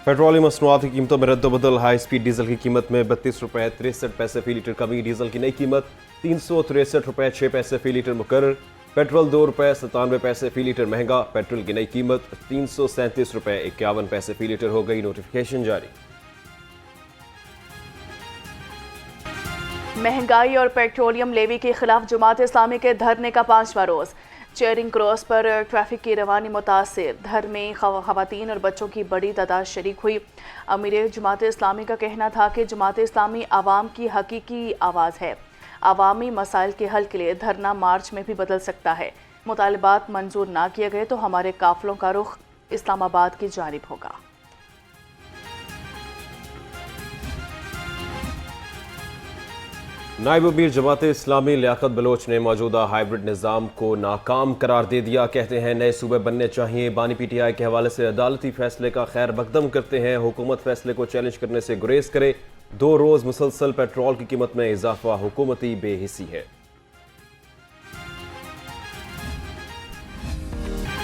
Petroleum मसनूआत की कीमतों में रद्दबदल। हाई स्पीड डीजल की कीमत में 32 रुपये 63 पैसे फी लीटर कमी। डीजल की नई कीमत 363 रुपये 6 पैसे फी लीटर मुकर्रर। पेट्रोल 2 रुपये 97 पैसे फी लीटर महंगा। पेट्रोल की नई कीमत 337 रुपये 51 पैसे फी लीटर हो गई। नोटिफिकेशन जारी। महंगाई और पेट्रोलियम लेवी के खिलाफ जमात इस्लामी के धरने का 5वां रोज। चेयरिंग क्रॉस पर ट्रैफिक की रवानी मुतासिर। धरने में खवातीन और बच्चों की बड़ी तादाद शरीक हुई। अमीर जमात इस्लामी का कहना था कि जमात इस्लामी आवाम की हकीकी आवाज़ है। आवामी मसाइल के हल के लिए धरना मार्च में भी बदल सकता है। मुतालबात मंजूर ना किए गए तो हमारे काफिलों का रुख इस्लामाबाद की जानिब होगा। नायब अमीर जमात इस्लामी लियाकत बलोच ने मौजूदा हाइब्रिड निज़ाम को नाकाम करार दे दिया। कहते हैं नए सूबे बनने चाहिए। बानी PTI के हवाले से अदालती फैसले का खैर मकदम करते हैं। हुकूमत फैसले को चैलेंज करने से गुरेज करे। 2 रोज मुसलसल पेट्रोल की कीमत में इजाफा हुकूमती बेहिसी है।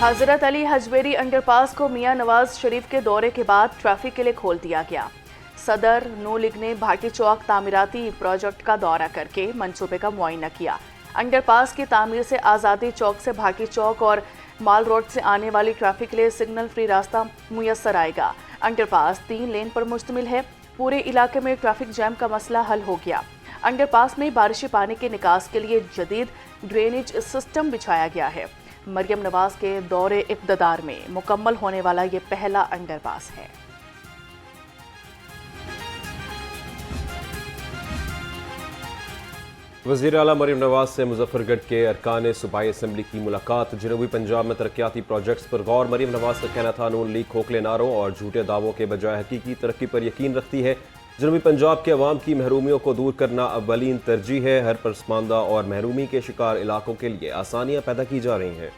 हजरत अली हजवेरी अंडरपास को मियां नवाज शरीफ के दौरे के बाद ट्रैफिक के लिए खोल दिया गया। सदर नू लीग ने भाटी चौक तामीराती प्रोजेक्ट का दौरा करके मंसूबे का मुआयना किया। अंडरपास की तामीर से आज़ादी चौक से भाटी चौक और माल रोड से आने वाली ट्रैफिक के लिए सिग्नल फ्री रास्ता मुयस्सर आएगा। अंडरपास 3 लेन पर मुश्तमिल है। पूरे इलाके में ट्रैफिक जैम का मसला हल हो गया। अंडरपास में बारिशी पानी के निकास के लिए जदीद ड्रेनेज सिस्टम बिछाया गया है। मरियम नवाज के दौरे इक़्तिदार में मुकम्मल होने वाला ये पहला अंडरपास है। वज़ीर आला मरियम नवाज से मुजफ्फरगढ़ के अरकान सूबाई असम्बली की मुलाकात। जनूबी पंजाब में तरक्याती प्रोजेक्ट्स पर गौर। मरियम नवाज का कहना था नून लीग खोखले नारों और झूठे दावों के बजाय हकीकी तरक्की पर यकीन रखती है। जनूबी पंजाब के अवाम की महरूमियों को दूर करना अव्वलीन तरजीह है। हर पसमानदा और महरूमी के शिकार इलाकों के लिए आसानियां पैदा की जा रही हैं।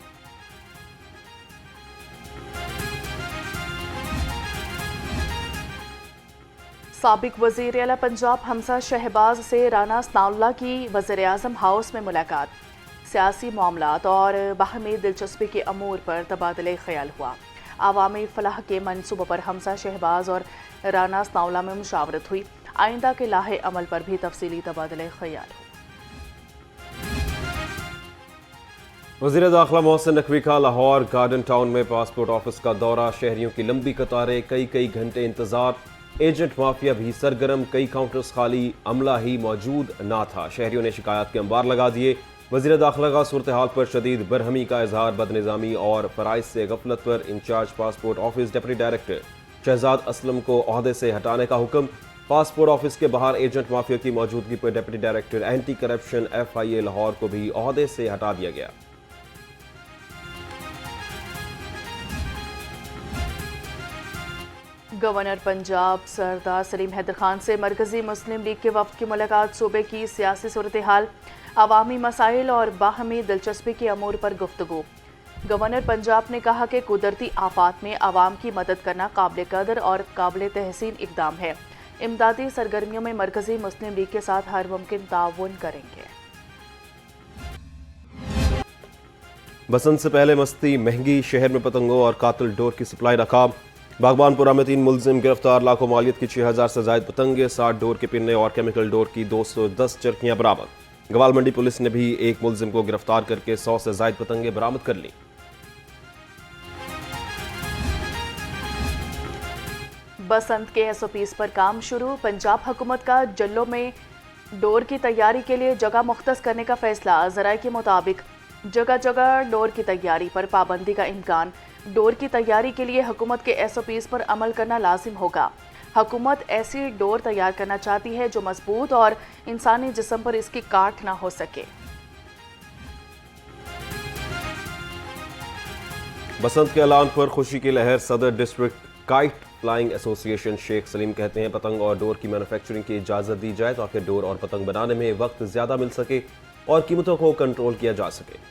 साबिक वज़ीर आला पंजाब हमजा शहबाज से राना सनाउल्लाह की वज़ीर आज़म हाउस में मुलाकात। सियासी मामलात और बाहमी दिलचस्पी के अमूर पर तबादले ख्याल हुआ। आवामी फलाह के मनसूबों पर हमजा शहबाज और राना सनाउल्लाह में मुशावरत हुई। आइंदा के लाहे अमल पर भी तफसीली तबादले ख्याल हुआ। वज़ीर दाखिला मोहसिन नकवी का लाहौर गार्डन टाउन में पासपोर्ट ऑफिस का दौरा। शहरियों की लंबी कतारें, कई घंटे इंतजार। एजेंट माफिया भी सरगर्म। कई काउंटर्स खाली, अमला ही मौजूद ना था। शहरियों ने शिकायत के अंबार लगा दिए। वज़ीर दाखिला का सूरत हाल पर शदीद बरहमी का इजहार। बदनिज़ामी और फ़राइज़ से गफलत पर incharge passport office deputy director Shahzad Aslam को ओहदे से हटाने का हुक्म। पासपोर्ट ऑफिस के बाहर एजेंट माफिया की मौजूदगी पर deputy director anti corruption FIA Lahore को भी ओहदे से हटा दिया गया। गवर्नर पंजाब सरदार सलीम हैदर खान से मरकजी मुस्लिम लीग के वफ्द की मुलाकात। सूबे की सियासी सूरत हाल, अवामी मसाइल और बाहमी दिलचस्पी के अमूर पर गुफ्तगू। गवर्नर पंजाब ने कहा कि कुदरती आफात में आवाम की मदद करना काबिल कदर और काबिल तहसीन इकदाम है। इमदादी सरगर्मियों में मरकजी मुस्लिम लीग के साथ हर मुमकिन ताउन करेंगे। बसंत से पहले मस्ती महंगी। शहर में पतंगों और कातिल डोर की सप्लाई नाकाम। बागबानपुरा में 3 मुलजिम गिरफ्तार। लाखों मालियत की 6000 से जायद पतंगे, 60 डोर के पिन्ने और केमिकल डोर की 210 चरखियां बरामद। गवाल मंडी पुलिस ने भी एक मुलजिम को गिरफ्तार करके 100 से जायद पतंगे बरामद कर ली। बसंत के SOPs पर काम शुरू। पंजाब हुकूमत का जल्लों में डोर की तैयारी के लिए जगह मुख्तस करने का फैसला। ज़राए के मुताबिक जगह जगह डोर की तैयारी पर पाबंदी का इम्कान। डोर की तैयारी के लिए हुकूमत के SOPs पर अमल करना लाजिम होगा। हुकूमत ऐसी डोर तैयार करना चाहती है जो मजबूत और इंसानी जिस्म पर इसकी काट ना हो सके। बसंत के ऐलान पर खुशी की लहर। सदर district kite flying association Sheikh Saleem कहते हैं पतंग और डोर की मैन्युफैक्चरिंग की इजाज़त दी जाए ताकि डोर और पतंग बनाने में वक्त ज़्यादा मिल सके और कीमतों को कंट्रोल किया जा सके।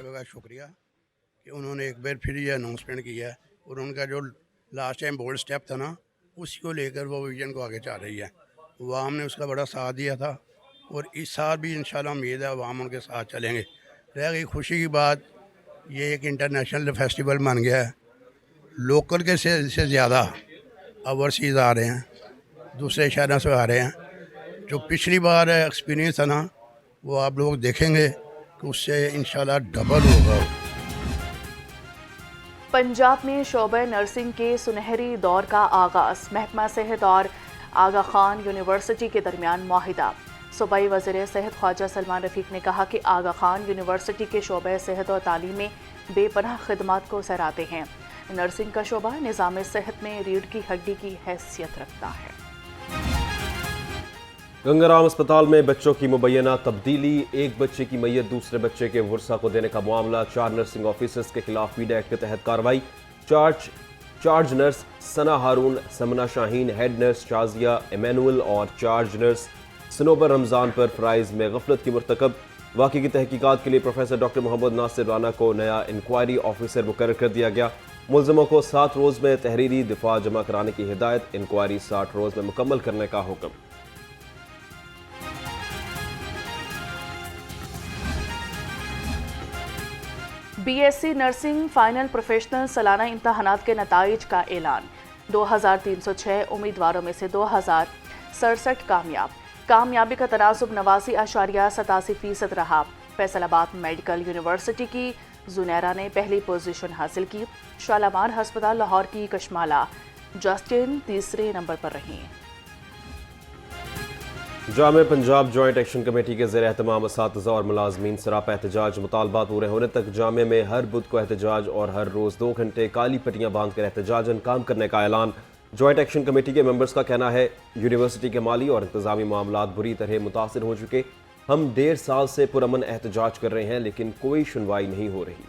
का शुक्रिया कि उन्होंने एक बार फिर ये अनाउंसमेंट किया है और उनका जो लास्ट टाइम बोल्ड स्टेप था ना, उसी को लेकर वो विजन को आगे चल रही है। अवाम ने उसका बड़ा साथ दिया था और इस साल भी इंशाल्लाह उम्मीद है अवाम उनके साथ चलेंगे। रह गई खुशी की बात, ये एक इंटरनेशनल फेस्टिवल बन गया है लोकल के से ज़्यादा ओवरसीज़ आ रहे हैं, दूसरे शहरों से आ रहे हैं। जो पिछली बार एक्सपीरियंस था ना, वो आप लोग देखेंगे कि उससे इंशाल्लाह डबल होगा। पंजाब में शोबे नर्सिंग के सुनहरी दौर का आगाज़, महकमा सेहत और आगा खान यूनिवर्सिटी के दरमियान मुआहिदा। सूबाई वज़ीर सेहत ख्वाजा सलमान रफ़ीक ने कहा कि आगा खान यूनिवर्सिटी के शोबे सेहत और तालीम में बेपनाह खिदमात को सराहते हैं। नर्सिंग का शोबा निज़ाम सेहत में रीढ़ की हड्डी की हैसियत रखता है। गंगाराम अस्पताल में बच्चों की मुबैना तब्दीली, एक बच्चे की मैयत दूसरे बच्चे के वर्सा को देने का मामला। 4 नर्सिंग ऑफिसर्स के खिलाफ पीडा एक्ट के तहत कार्रवाई। Charge nurse Sana Haroon, Samna Shaheen, head nurse Shazia Emmanuel और चार्ज नर्स सनोबर रमज़ान पर फ़राइज़ में गफलत की मुर्तकब। वाक़े की तहकीकात के लिए प्रोफेसर डॉक्टर मोहम्मद नासिर राना को नया इंक्वायरी ऑफिसर मुकर्रर कर दिया गया। मुलज़मों को 7 रोज़ में तहरीरी दिफा जमा कराने की हिदायत, इंक्वायरी 60 रोज़ में मुकम्मल करने का हुक्म। बीएससी नर्सिंग फाइनल प्रोफेशनल सालाना इम्तहानात के नताइज का ऐलान। 2306 उम्मीदवारों में से 2067 कामयाबी का तनासुब 89.87% रहा। फैसलाबाद मेडिकल यूनिवर्सिटी की जुनैरा ने पहली पोजीशन हासिल की। शालामार हस्पताल लाहौर की कशमाला जस्टिन तीसरे नंबर पर रही। जामे पंजाब जॉइंट एक्शन कमेटी के ज़ेर एहतमाम असातिज़ा और मुलाजमीन सरापा एहतजाज। मुतालबात पूरे होने तक जामे में हर बुध को एहतजाज और हर रोज़ 2 घंटे काली पट्टियाँ बांध कर एहतजाजन काम करने का ऐलान। जॉइंट एक्शन कमेटी के मेंबर्स का कहना है, यूनिवर्सिटी के माली और इंतज़ामी मामलात बुरी तरह मुतासिर हो चुके। हम 1.5 साल से पुरअमन एहतजाज कर रहे हैं, लेकिन कोई सुनवाई नहीं हो रही।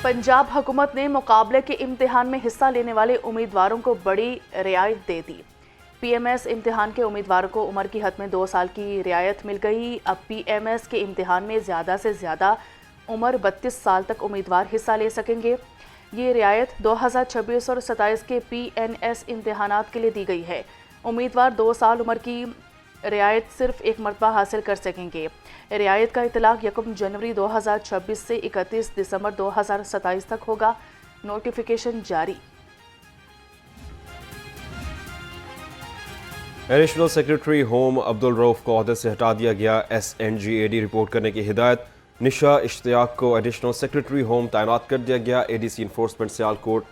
पंजाब हुकूमत ने मुकाबले के इम्तिहान में हिस्सा लेने वाले उम्मीदवारों को बड़ी रियायत दे दी। पीएमएस इम्तिहान के उम्मीदवारों को उम्र की हद में 2 साल की रियायत मिल गई। अब पीएमएस के इम्तिहान में ज़्यादा से ज़्यादा उम्र 32 साल तक उम्मीदवार हिस्सा ले सकेंगे। ये रियायत 2026 और 27 के पीएनएस इम्तिहानात के लिए दी गई है। उम्मीदवार 2 साल उम्र की रियायत सिर्फ एक मरतबा हासिल कर सकेंगे। रियायत का इतलाक 1 जनवरी 2026 से 31 दिसंबर 2027 तक होगा। नोटिफिकेशन जारी। Additional secretary home Abdul Rauf को ओहदे से हटा दिया गया। SNGAD रिपोर्ट करने की हिदायत। निशा इश्तियाक को एडिशनल सेक्रेटरी होम तैनात कर दिया गया। ADC इन्फोर्समेंट सियालकोट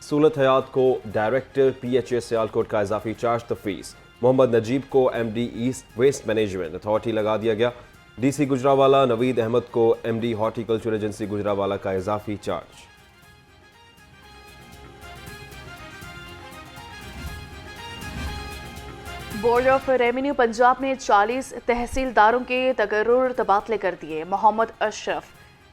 सूलत हयात को डायरेक्टर PHA सियालकोट का इजाफी चार्ज तफवीज़। मोहम्मद नजीब को MD east west management authority लगा दिया गया। DC गुजरावाला नवीद अहमद को MD हॉर्टिकल्चर एजेंसी गुजरावाला का इजाफी charge. Board of revenue Punjab ने 40 तहसीलदारों के तकर्रुर तबादले कर दिए। मोहम्मद अशरफ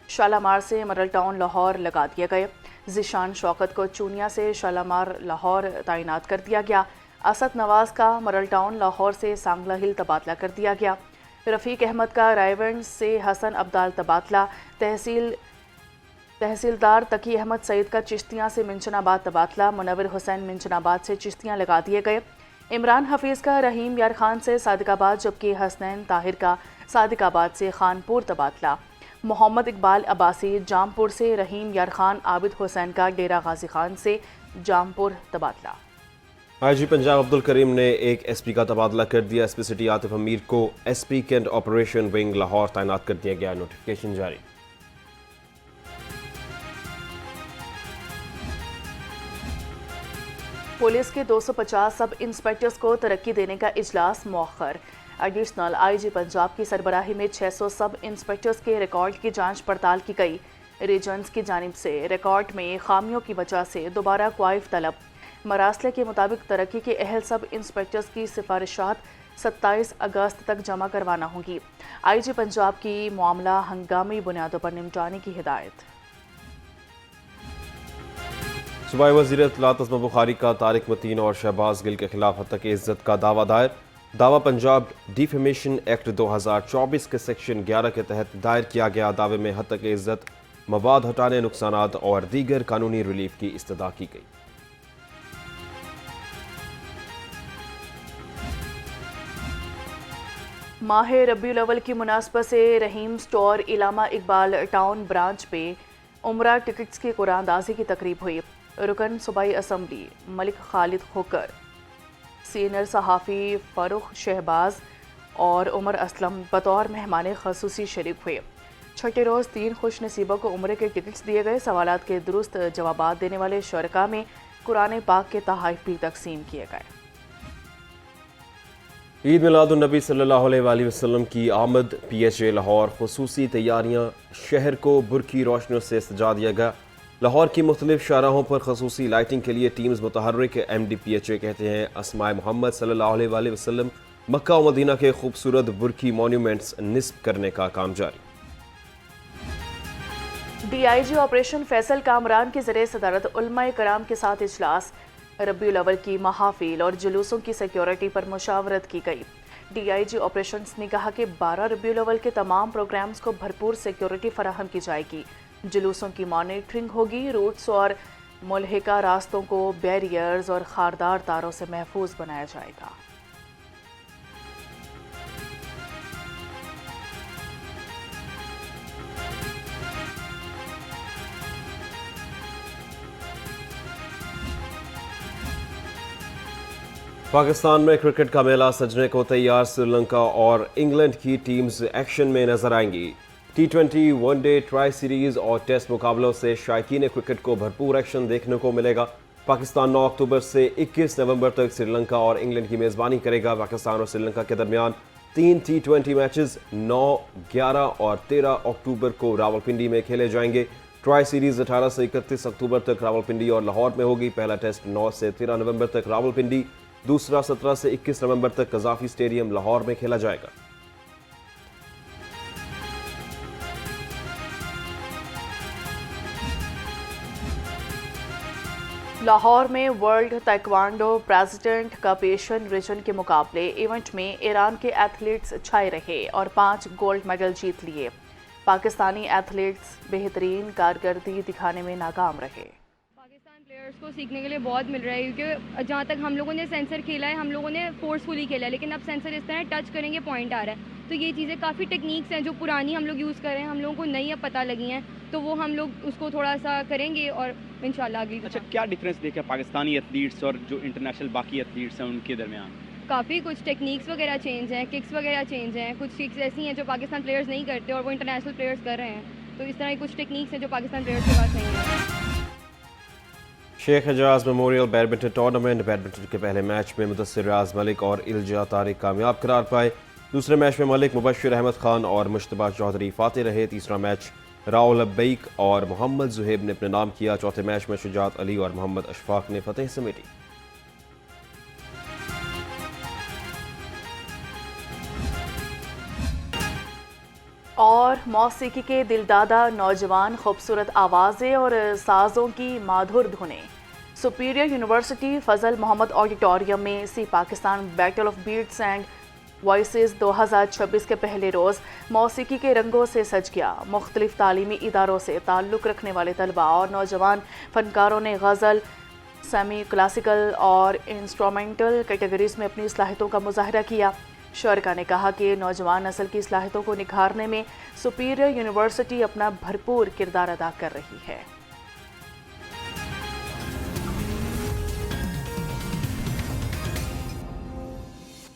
शालामार से मरल टाउन लाहौर लगा दिए गए। ज़िशान शौकत को चूनिया से शालामार लाहौर तैनात कर दिया गया। असद नवाज का मरल टाउन लाहौर से सांगला हिल तबादला कर दिया गया। रफ़ीक अहमद का रायवंड से हसन अब्दाल तबादला। तहसीलदार तकी अहमद सईद का चिश्तियाँ से मिंचनाबाद तबादला। मुनव्वर हुसैन मिंचनाबाद से चिश्तियाँ लगा दिए गए। इमरान हफीज़ का रहीम यार खान से सादिकाबाद, जबकि हसनैन ताहिर का सादिकाबाद से खानपुर तबादला। मोहम्मद इकबाल अब्बासी जामपुर से, रहीम यार खान आबिद हुसैन का डेरा गाजी खान से जामपुर तबादला। IG पंजाब अब्दुल करीम ने एक SP का तबादला कर दिया। SP सिटी आतिफ अमीर को SP cantt operation wing Lahore तैनात कर दिया गया। नोटिफिकेशन जारी। पुलिस के 250 सब इंस्पेक्टर्स को तरक्की देने का इजलास मौखर। एडिशनल IG पंजाब की सरबराही में 600 सब इंस्पेक्टर्स के रिकॉर्ड की जांच पड़ताल की गई। रीजन्स की जानिब से रिकॉर्ड में खामियों की वजह से दोबारा क्वाइफ तलब। मरासले के मुताबिक तरक्की के अहल सब इंस्पेक्टर्स की सिफारिशात 27 अगस्त तक जमा करवाना होंगी। IG पंजाब की मामला हंगामी बुनियादों पर निपटाने की हिदायत। सूबाई वज़ीर इत्तलात अज़मा बुखारी का तारिक मतीन और शहबाज गिल के खिलाफ हत्तक इज़्ज़त का दावा दायर। दावा पंजाब डिफेमेशन एक्ट 2024 के सेक्शन 11 के तहत दायर किया गया। दावे में हत्तक इज़्ज़त, मवाद हटाने, नुकसानात और दीगर कानूनी रिलीफ की इस्तदा की गई। माह रबीउल अव्वल की मुनासबत से रहीम स्टोर इलामा इकबाल टाउन ब्रांच पे उम्रा टिकट्स की कुरानदाजी की तकरीब हुई। रुकन सूबाई असम्बली मलिक खालिद खोकर, सीनियर सहाफ़ी फ़ारूक शहबाज और उमर असलम बतौर मेहमान ख़ुसूसी शरीक हुए। छठे रोज़ 3 खुश नसीबों को उम्र के टिकट्स दिए गए। सवालात के दुरुस्त जवाबात देने वाले शुरका में कुरान पाक के तोहफ़ भी तकसीम किए गए। ईद मिलादुन्नबी सल्लल्लाहु अलैहि वसल्लम की आमद, PHA लाहौर खुसूसी तैयारियाँ, शहर को बुरकी रोशनियों से सजा दिया गया। लाहौर की मुख्तलिफ शाहराहों पर खसूसी लाइटिंग के लिए टीम्स मुतहर्रिक। MD PHA कहते हैं अस्माए मोहम्मद सल्लल्लाहु अलैहि वसल्लम मक्का और मदीना के खूबसूरत बुरकी मॉन्यूमेंट्स निस्ब करने का काम जारी। DIG ऑपरेशन फैसल कामरान के ज़रिए सदारत उलमाए कराम के साथ इजलास। रबीउल अव्वल की महाफिल और जुलूसों की सिक्योरिटी पर मुशावरत की गई। DIG ऑपरेशंस ने कहा कि 12 रबीउल अव्वल के तमाम प्रोग्राम्स को भरपूर सिक्योरिटी फराहम की जाएगी। जुलूसों की मॉनिटरिंग होगी। रूट्स और मुल्हिका रास्तों को बैरियर्स और खारदार तारों से महफूज बनाया जाएगा। पाकिस्तान में क्रिकेट का मेला सजने को तैयार। श्रीलंका और इंग्लैंड की टीम्स एक्शन में नजर आएंगी। T20, वनडे, ट्राई सीरीज और टेस्ट मुकाबलों से शायकीन क्रिकेट को भरपूर एक्शन देखने को मिलेगा। पाकिस्तान 9 अक्टूबर से 21 नवंबर तक श्रीलंका और इंग्लैंड की मेज़बानी करेगा। पाकिस्तान और श्रीलंका के दरमियान 3 T20 मैचेस 9, 11 और 13 अक्टूबर को रावलपिंडी में खेले जाएंगे। ट्राई सीरीज 18 से 31 अक्टूबर तक रावलपिंडी और लाहौर में होगी। पहला टेस्ट 9 से 13 नवंबर तक रावलपिंडी, दूसरा 17 से 21 नवंबर तक कज़ाफ़ी स्टेडियम लाहौर में खेला जाएगा। लाहौर में world taekwondo president cup Asian region के मुकाबले इवेंट में ईरान के एथलीट्स छाए रहे और 5 गोल्ड मेडल जीत लिए। पाकिस्तानी एथलीट्स बेहतरीन कारकर्दगी दिखाने में नाकाम रहे। पाकिस्तान प्लेयर्स को सीखने के लिए बहुत मिल रहा है, क्योंकि जहाँ तक हम लोगों ने सेंसर खेला है, हम लोगों ने फोर्सफुली खेला है, लेकिन अब सेंसर इस तरह टच करेंगे पॉइंट आ रहा है। तो ये चीज़ें काफ़ी टेक्निक्स हैं जो पुरानी हम लोग यूज़ कर रहे हैं, हम लोगों को नई अब पता लगी हैं, तो वो हम लोग उसको थोड़ा सा करेंगे और इंशाल्लाह अगली। अच्छा, क्या डिफरेंस देखा पाकिस्तानी एथलीट्स और जो इंटरनेशनल बाकी एथलीट्स हैं उनके दरमियान? काफ़ी कुछ टेक्निक्स वगैरह चेंज हैं, किक्स वगैरह चेंज हैं, कुछ किक्स ऐसी हैं जो पाकिस्तान प्लेयर्स नहीं करते और वो इंटरनेशनल प्लेयर्स कर रहे हैं। तो इस तरह की कुछ टेक्निक्स हैं जो पाकिस्तान प्लेयर्स के पास नहीं है। Sheikh Ejaz memorial badminton tournament, badminton के पहले मैच में मुदस्सिर रियाज मलिक और इल्जा तारिक कामयाब करार पाए। दूसरे मैच में मलिक, मुबश्शिर अहमद खान और मुश्तबा चौधरी फातेह रहे। तीसरा मैच राव लब्बैक और मोहम्मद जुहेब ने अपने नाम किया। चौथे मैच में शुजात अली और मोहम्मद अशफाक ने फतेह समेटी। और मौसीकी के दिलदादा नौजवान खूबसूरत आवाज़ें और साज़ों की माधुर धुनें। Superior university Fazal Mohammad auditorium में सी Pakistan battle of beats and voices 2026 के पहले रोज़ मौसीकी के रंगों से सज गया। मुख्तलिफ तालीमी इदारों से ताल्लुक़ रखने वाले तलबा और नौजवान फ़नकारों ने गज़ल, सेमी क्लासिकल और इंस्ट्रूमेंटल कैटेगरीज़ में अपनी सलाहियतों का मुजाहरा किया। शुरका ने कहा कि नौजवान नस्ल की सलाहियतों को निखारने में सुपीरियर यूनिवर्सिटी अपना भरपूर किरदार अदा कर रही है।